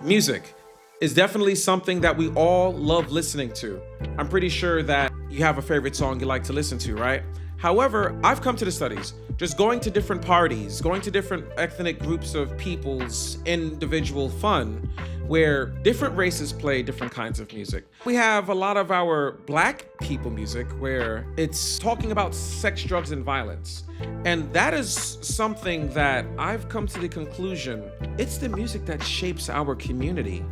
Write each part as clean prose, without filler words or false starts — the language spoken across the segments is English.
Music is definitely something that we all love listening to. I'm pretty sure that you have a favorite song you like to listen to, right? However, I've come to the studies, just going to different parties, going to different ethnic groups of people's individual fun, where different races play different kinds of music. We have a lot of our black people music where it's talking about sex, drugs, and violence. And that is something that I've come to the conclusion it's the music that shapes our community.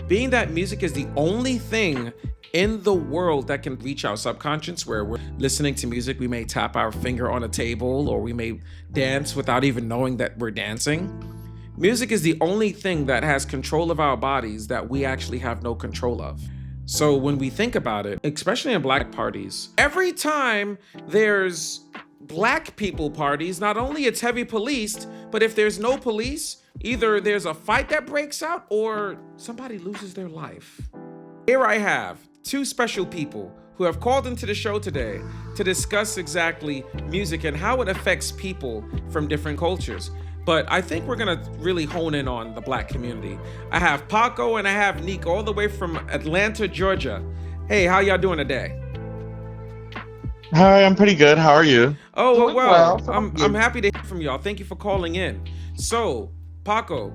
Being that music is the only thing in the world that can reach our subconscious, where we're listening to music, we may tap our finger on a table or we may dance without even knowing that we're dancing. Music is the only thing that has control of our bodies that we actually have no control of. So when we think about it, especially in black parties, every time there's black people parties, not only it's heavy policed, but if there's no police, either there's a fight that breaks out or somebody loses their life. Here I have two special people who have called into the show today to discuss exactly music and how it affects people from different cultures. But I think we're gonna really hone in on the black community. I have Pako and I have Nique all the way from Atlanta, Georgia. Hey, how y'all doing today? Hi, I'm pretty good. How are you? Oh, Doing well, well, thank I'm you. happy to hear from y'all. Thank you for calling in. So, Paco,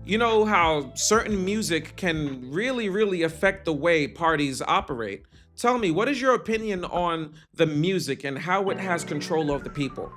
you know how certain music can really affect the way parties operate. Tell me, what is your opinion on the music and how it has control of the people?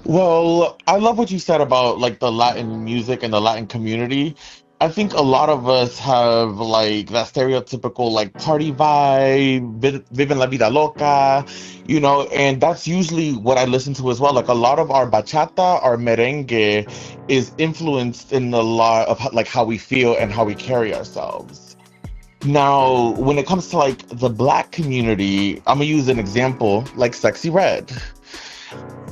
Well, I love what you said about like the Latin music and the Latin community. I think a lot of us have like that stereotypical like party vibe, vivin la vida loca, and that's usually what I listen to as well. Like a lot of our bachata, our merengue is influenced in a lot of like how we feel and how we carry ourselves. Now, when it comes to like the black community, I'm gonna use an example like Sexy Red.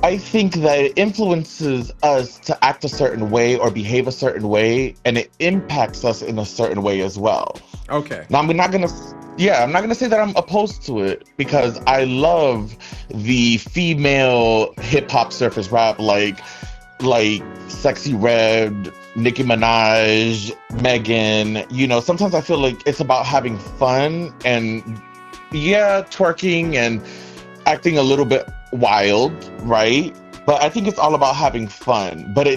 I think that it influences us to act a certain way or behave a certain way, and it impacts us in a certain way as well. Okay. Now, I'm not gonna say that I'm opposed to it because I love the female hip hop surface rap like Sexy Red, Nicki Minaj, Megan. Sometimes I feel like it's about having fun and yeah, twerking and acting a little bit wild, right? But I think it's all about having fun. But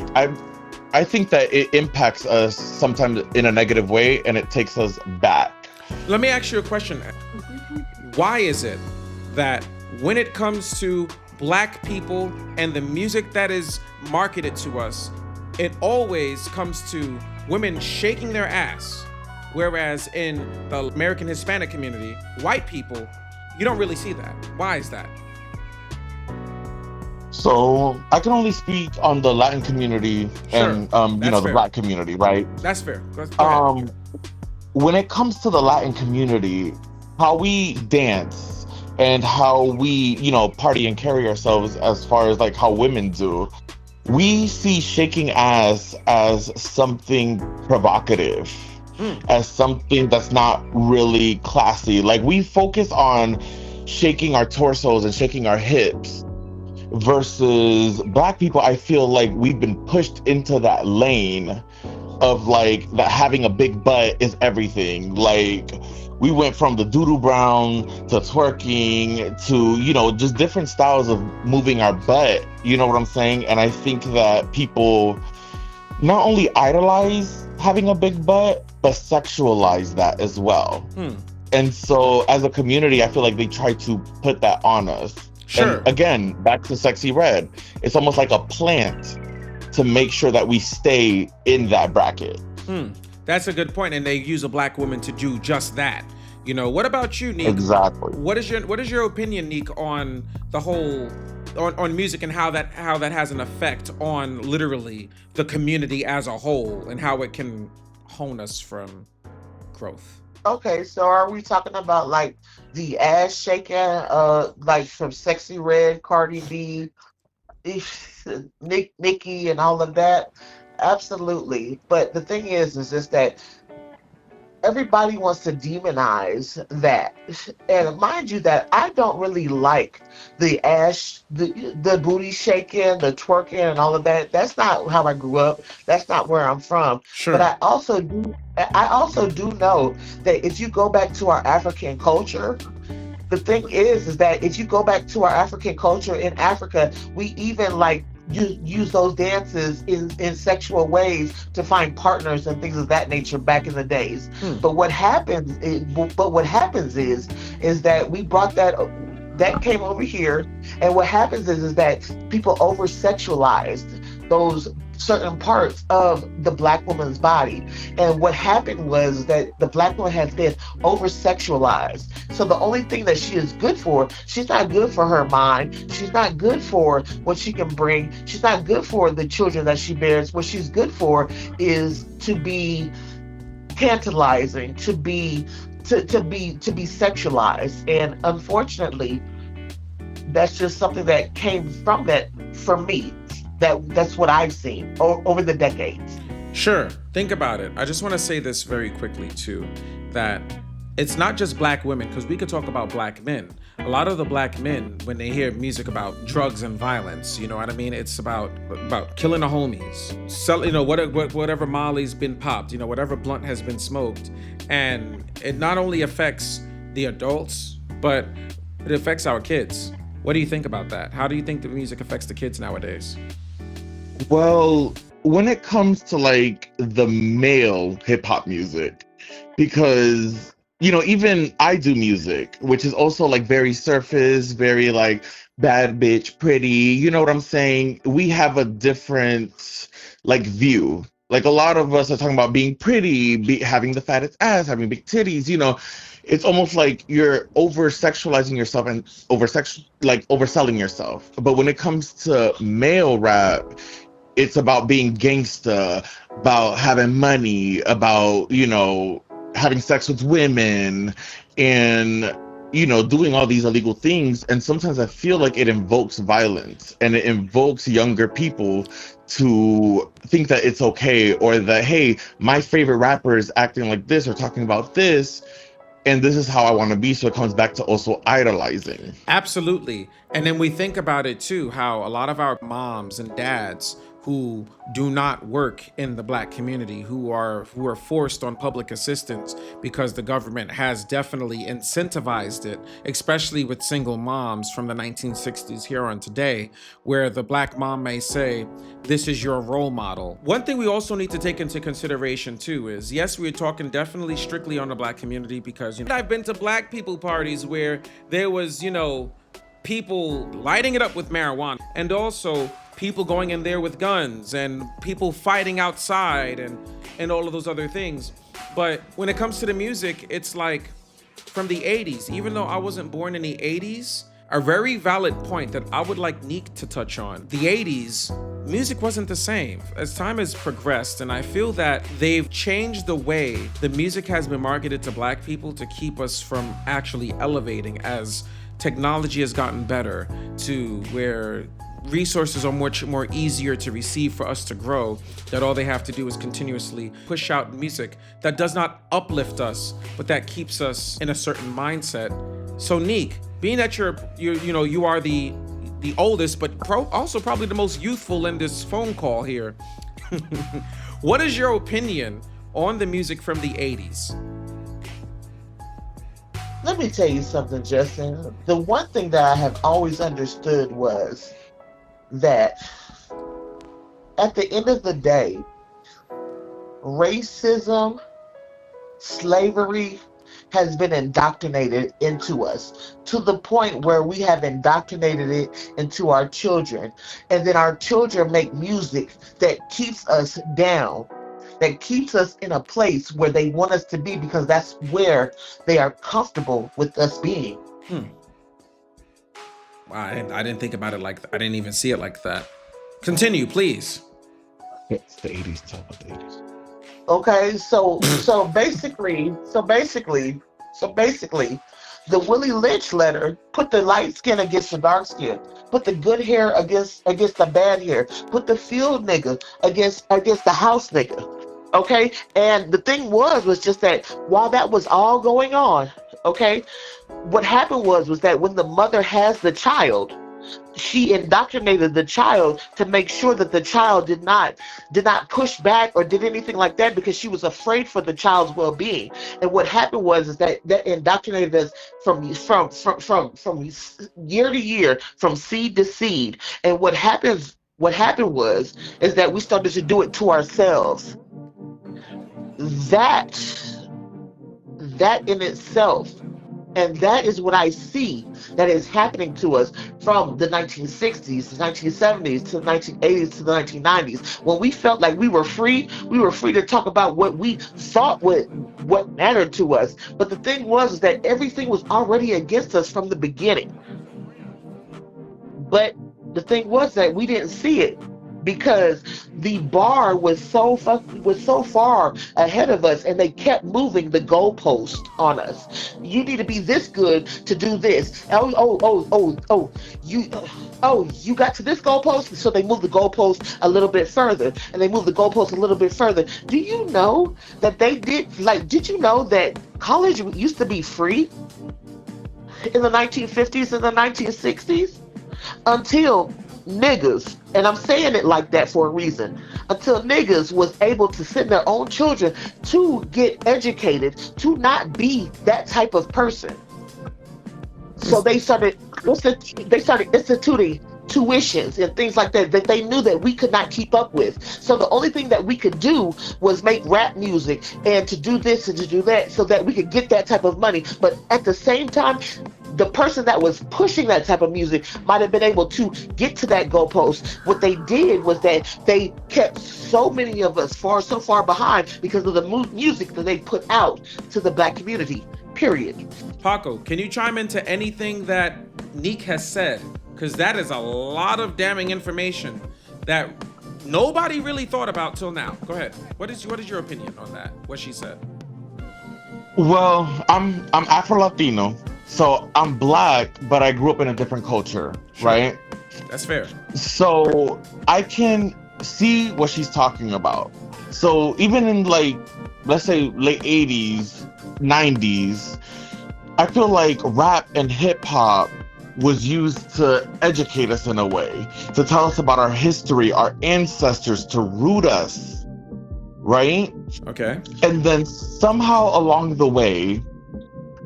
I think that it impacts us sometimes in a negative way and it takes us back. Let me ask you a question. Why is it that when it comes to black people and the music that is marketed to us, it always comes to women shaking their ass? Whereas in the American Hispanic community, white people, you don't really see that. Why is that? So I can only speak on the Latin community Sure, and that's the fair. black community, right? That's fair. Go ahead. Um, when it comes to the Latin community, how we dance and how we, party and carry ourselves as far as like how women do, we see shaking ass as something provocative, Mm, as something that's not really classy. Like we focus on shaking our torsos and shaking our hips versus black people. I feel like we've been pushed into that lane of like that having a big butt is everything. Like we went from the doodoo brown to twerking to, just different styles of moving our butt. You know what I'm saying? And I think that people not only idolize having a big butt, but sexualize that as well. mm. And so as a community, I feel like they try to put that on us. And Sure. again, back to Sexy Red, it's almost like a plant to make sure that we stay in that bracket. Hmm, that's a good point, and they use a black woman to do just that. What about you, Neek? Exactly. What is your opinion, Neek, on the whole on music and how that has an effect on literally the community as a whole and how it can hone us from growth? Okay, so are we talking about like the ass shaking, like from Sexy Red, Cardi B, Nicki, and all of that? Absolutely. But the thing is just that everybody wants to demonize that. And mind you that I don't really like the booty shaking, the twerking and all of that. That's not how I grew up. That's not where I'm from. But Sure. I also do know that if you go back to our African culture, the thing is that if you go back to our African culture in Africa, we even like use those dances in sexual ways to find partners and things of that nature back in the days. Hmm. But what happens is that we brought that came over here, and what happens is that people over sexualized those certain parts of the black woman's body. And what happened was that the black woman has been over sexualized. So the only thing that she is good for, she's not good for her mind. She's not good for what she can bring. She's not good for the children that she bears. What she's good for is to be tantalizing, to be sexualized. And unfortunately, that's just something that came from that for me. That's what I've seen over the decades. Sure. Think about it. I just want to say this very quickly too, that it's not just black women, because we could talk about black men. A lot of the black men, when they hear music about drugs and violence, you know what I mean? It's about killing the homies, sell, whatever Molly's been popped, whatever blunt has been smoked, and it not only affects the adults, but it affects our kids. What do you think about that? How do you think the music affects the kids nowadays? Well, when it comes to like the male hip hop music, because even I do music, which is also like very surface, very like bad bitch, pretty. You know what I'm saying? We have a different like view. Like a lot of us are talking about being pretty, having the fattest ass, having big titties. It's almost like you're over sexualizing yourself and overselling yourself. But when it comes to male rap, it's about being gangsta, about having money, about, having sex with women and, doing all these illegal things. And sometimes I feel like it invokes violence and it invokes younger people to think that it's okay, or that, hey, my favorite rapper is acting like this or talking about this, and this is how I want to be. So it comes back to also idolizing. Absolutely. And then we think about it too, how a lot of our moms and dads who do not work in the black community, who are forced on public assistance because the government has definitely incentivized it, especially with single moms from the 1960s here on today, where the black mom may say, this is your role model. One thing we also need to take into consideration too is, yes, we're talking definitely strictly on the black community, because I've been to black people parties where there was, people lighting it up with marijuana, and also people going in there with guns and people fighting outside and all of those other things. But when it comes to the music, it's like from the 80s, even though I wasn't born in the 80s, a very valid point that I would like Nique to touch on. The 80s, music wasn't the same. As time has progressed, and I feel that they've changed the way the music has been marketed to black people to keep us from actually elevating as technology has gotten better, to where resources are much more easier to receive for us to grow, that all they have to do is continuously push out music that does not uplift us, but that keeps us in a certain mindset. So Nique, being that you are the oldest, but also probably the most youthful in this phone call here, what is your opinion on the music from the 80s? Let me tell you something, Justin. The one thing that I have always understood was that at the end of the day, racism, slavery has been indoctrinated into us, to the point where we have indoctrinated it into our children. And then our children make music that keeps us down, that keeps us in a place where they want us to be, because that's where they are comfortable with us being. I didn't think about it like that. I didn't even see it like that. Continue, please. It's the 80s. Talk about the 80s. Okay, so basically, the Willie Lynch letter put the light skin against the dark skin, put the good hair against the bad hair, put the field nigga against the house nigga. Okay. And the thing was just that while that was all going on, okay, what happened was that when the mother has the child, she indoctrinated the child to make sure that the child did not push back or did anything like that because she was afraid for the child's well-being. And what happened was is that indoctrinated us from year to year, from seed to seed. And what happened was is that we started to do it to ourselves. That that in itself, and that is what I see that is happening to us from the 1960s, the 1970s, to the 1980s, to the 1990s. When we felt like we were free to talk about what we thought what mattered to us. But the thing was is that everything was already against us from the beginning. But the thing was that we didn't see it because the bar was so far ahead of us, and they kept moving the goalpost on us. You need to be this good to do this. You got to this goalpost, so they moved the goalpost a little bit further, and they moved the goalpost a little bit further. Do you know that they did like? Did you know that college used to be free in the 1950s and the 1960s? Until niggas, and I'm saying it like that for a reason, until niggas was able to send their own children to get educated, to not be that type of person. So they started instituting tuitions and things like that they knew that we could not keep up with. So the only thing that we could do was make rap music and to do this and to do that so that we could get that type of money. But at the same time, the person that was pushing that type of music might have been able to get to that goalpost. What they did was that they kept so many of us so far behind because of the music that they put out to the black community. Period. Pako, can you chime into anything that Nique has said? Because that is a lot of damning information that nobody really thought about till now. Go ahead. What is your opinion on that? What she said? Well, I'm Afro Latino, so I'm black, but I grew up in a different culture, Sure. right? That's fair. So I can see what she's talking about. So even in like, let's say late 80s, 90s, I feel like rap and hip hop was used to educate us in a way, to tell us about our history, our ancestors, to root us, right? Okay. And then somehow along the way,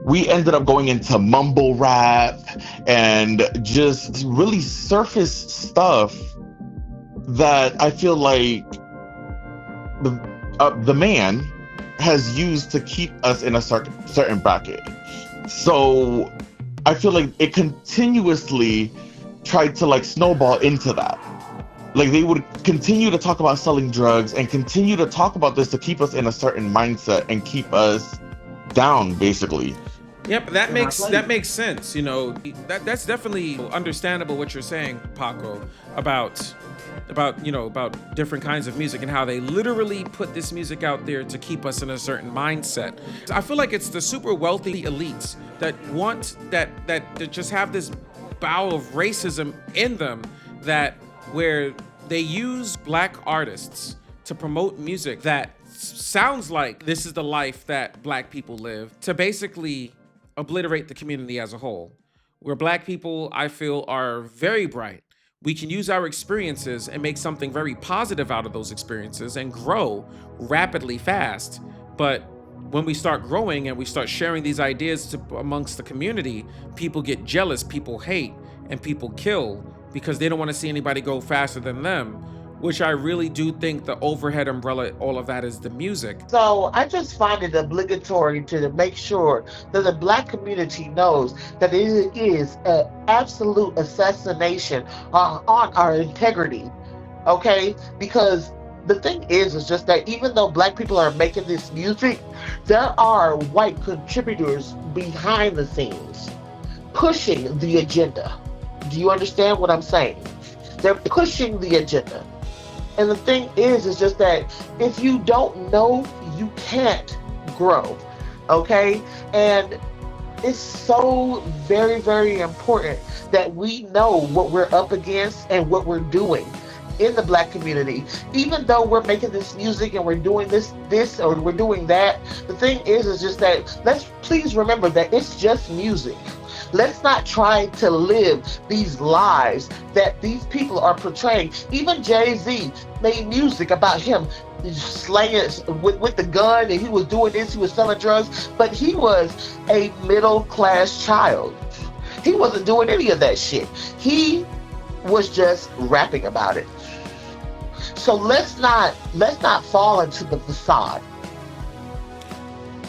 we ended up going into mumble rap and just really surface stuff that I feel like the man has used to keep us in a certain bracket. So I feel like it continuously tried to like snowball into that. Like they would continue to talk about selling drugs and continue to talk about this to keep us in a certain mindset and keep us down, basically. Yep, that makes sense. You know, that's definitely understandable what you're saying, Paco, about different kinds of music and how they literally put this music out there to keep us in a certain mindset. I feel like it's the super wealthy elites that want that just have this bow of racism in them, that where they use black artists to promote music that sounds like this is the life that black people live, to basically obliterate the community as a whole. Where black people, I feel, are very bright. We can use our experiences and make something very positive out of those experiences and grow rapidly fast. But when we start growing and we start sharing these ideas amongst the community, people get jealous, people hate, and people kill because they don't want to see anybody go faster than them, which I really do think the overhead umbrella, all of that is the music. So I just find it obligatory to make sure that the black community knows that it is an absolute assassination on our integrity. Okay? Because the thing is just that even though black people are making this music, there are white contributors behind the scenes pushing the agenda. Do you understand what I'm saying? They're pushing the agenda. And the thing is just that if you don't know, you can't grow. Okay? And it's so very, very important that we know what we're up against and what we're doing. in the Black community. Even though we're making this music and we're doing this or we're doing that, the thing is just that let's please remember that it's just music. Let's not try to live these lives that these people are portraying. Even Jay-Z made music about him slaying with the gun, and he was doing this, he was selling drugs, but he was a middle class child. He wasn't doing any of that shit. He was just rapping about it. So let's not fall into the facade.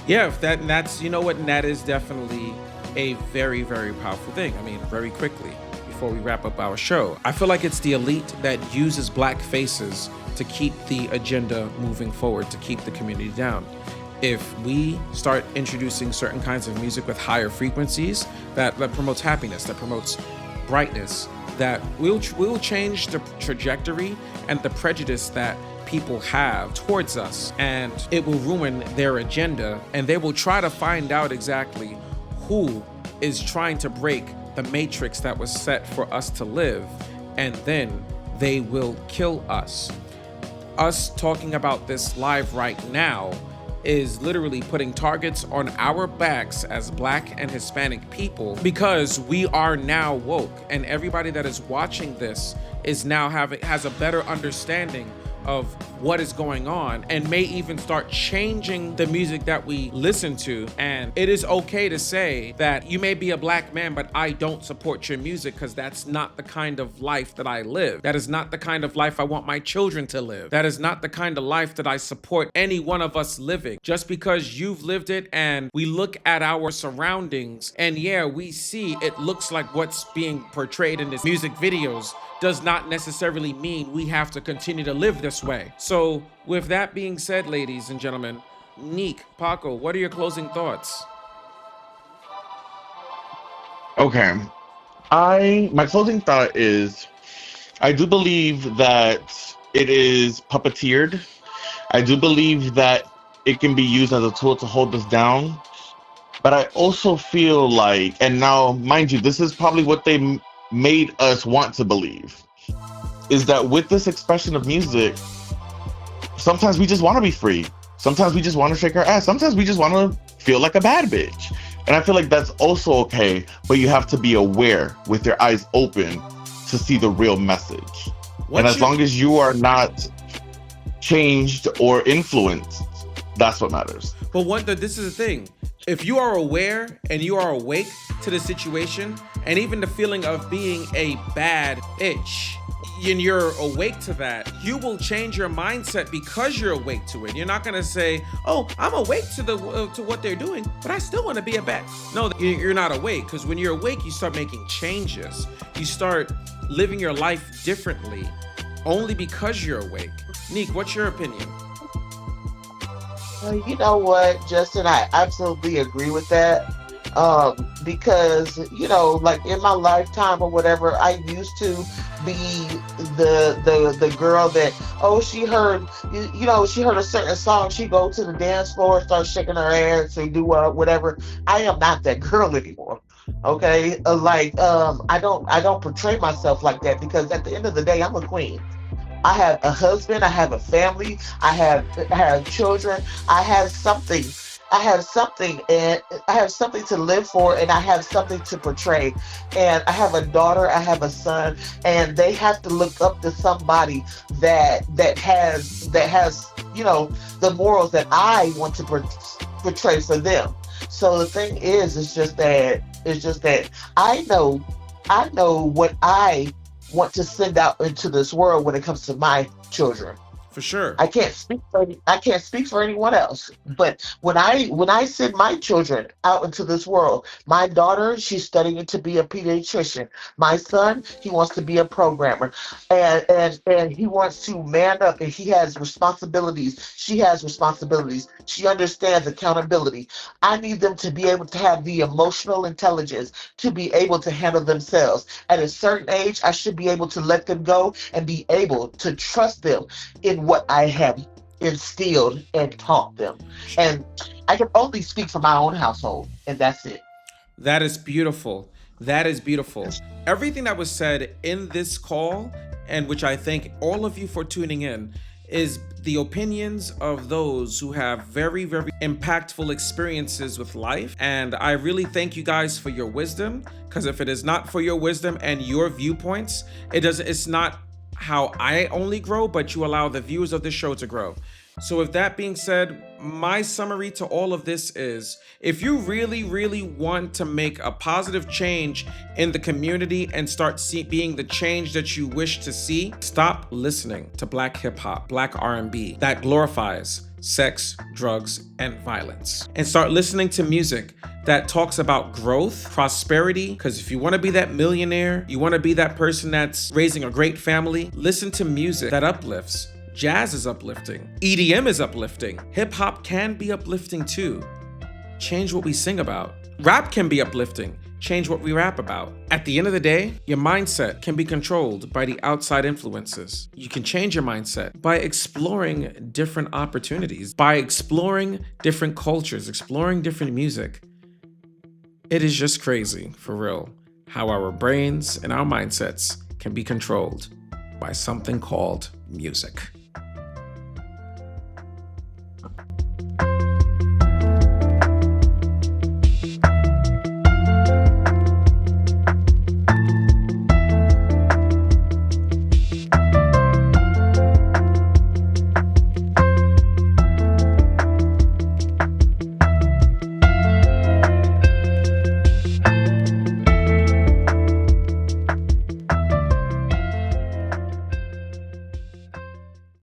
Yeah, that's you know what, and that is definitely a very, very powerful thing. I mean, very quickly before we wrap up our show, I feel like it's the elite that uses black faces to keep the agenda moving forward, to keep the community down. If we start introducing certain kinds of music with higher frequencies that promotes happiness, that promotes brightness, that we'll change the trajectory and the prejudice that people have towards us, and it will ruin their agenda, and they will try to find out exactly who is trying to break the matrix that was set for us to live, and then they will kill us. Us talking about this live right now is literally putting targets on our backs as Black and Hispanic people, because we are now woke, and everybody that is watching this is now has a better understanding of what is going on, and may even start changing the music that we listen to. And it is okay to say that you may be a Black man, but I don't support your music because that's not the kind of life that I live. That is not the kind of life I want my children to live. That is not the kind of life that I support any one of us living. Just because you've lived it, and we look at our surroundings and yeah, we see it looks like what's being portrayed in these music videos, does not necessarily mean we have to continue to live this way. So with that being said, ladies and gentlemen, Nique, Pako, what are your closing thoughts? Okay. My closing thought is I do believe that it is puppeteered. I do believe that it can be used as a tool to hold us down. But I also feel like, and now, mind you, this is probably what they made us want to believe, is that with this expression of music, sometimes we just want to be free. Sometimes we just want to shake our ass. Sometimes we just want to feel like a bad bitch. And I feel like that's also okay, but you have to be aware with your eyes open to see the real message. And as long as you are not changed or influenced, that's what matters. But this is the thing. If you are aware and you are awake to the situation, and even the feeling of being a bad bitch, and you're awake to that, you will change your mindset because you're awake to it. You're not gonna say, "Oh, I'm awake to to what they're doing, but I still want to be a bad." No, you're not awake, because when you're awake, you start making changes. You start living your life differently, only because you're awake. Nique, what's your opinion? You know what, Justin, I absolutely agree with that. Because like in my lifetime or whatever, I used to be the girl that, oh, she heard she heard a certain song, she go to the dance floor, start shaking her ass and do whatever. I am not that girl anymore. Okay, I don't portray myself like that, because at the end of the day, I'm a queen. I have a husband, I have a family, I have children, I have something. I have something, and I have something to live for, and I have something to portray. And I have a daughter, I have a son, and they have to look up to somebody that has the morals that I want to portray for them. So the thing is, it's just that I know what I want to send out into this world when it comes to my children. For sure. I can't speak for anyone else. But when I send my children out into this world, my daughter, she's studying to be a pediatrician. My son, he wants to be a programmer. And he wants to man up, and he has responsibilities. She has responsibilities. She understands accountability. I need them to be able to have the emotional intelligence to be able to handle themselves. At a certain age, I should be able to let them go and be able to trust them in what I have instilled and taught them. And I can only speak for my own household, and that's it. That is beautiful. That is beautiful. Everything that was said in this call and which I thank all of you for tuning in, is the opinions of those who have very, very impactful experiences with life. And I really thank you guys for your wisdom, because if it is not for your wisdom and your viewpoints, it's not how I only grow, but you allow the viewers of this show to grow. So with that being said, my summary to all of this is, if you really, really want to make a positive change in the community and start being the change that you wish to see, stop listening to Black hip hop, Black R&B that glorifies sex, drugs, and violence, and start listening to music that talks about growth, prosperity. Because if you want to be that millionaire, you want to be that person that's raising a great family, listen to music that uplifts. Jazz is uplifting. EDM is uplifting. Hip hop can be uplifting too. Change what we sing about. Rap can be uplifting. Change what we rap about. At the end of the day, your mindset can be controlled by the outside influences. You can change your mindset by exploring different opportunities, by exploring different cultures, exploring different music. It is just crazy, for real, how our brains and our mindsets can be controlled by something called music.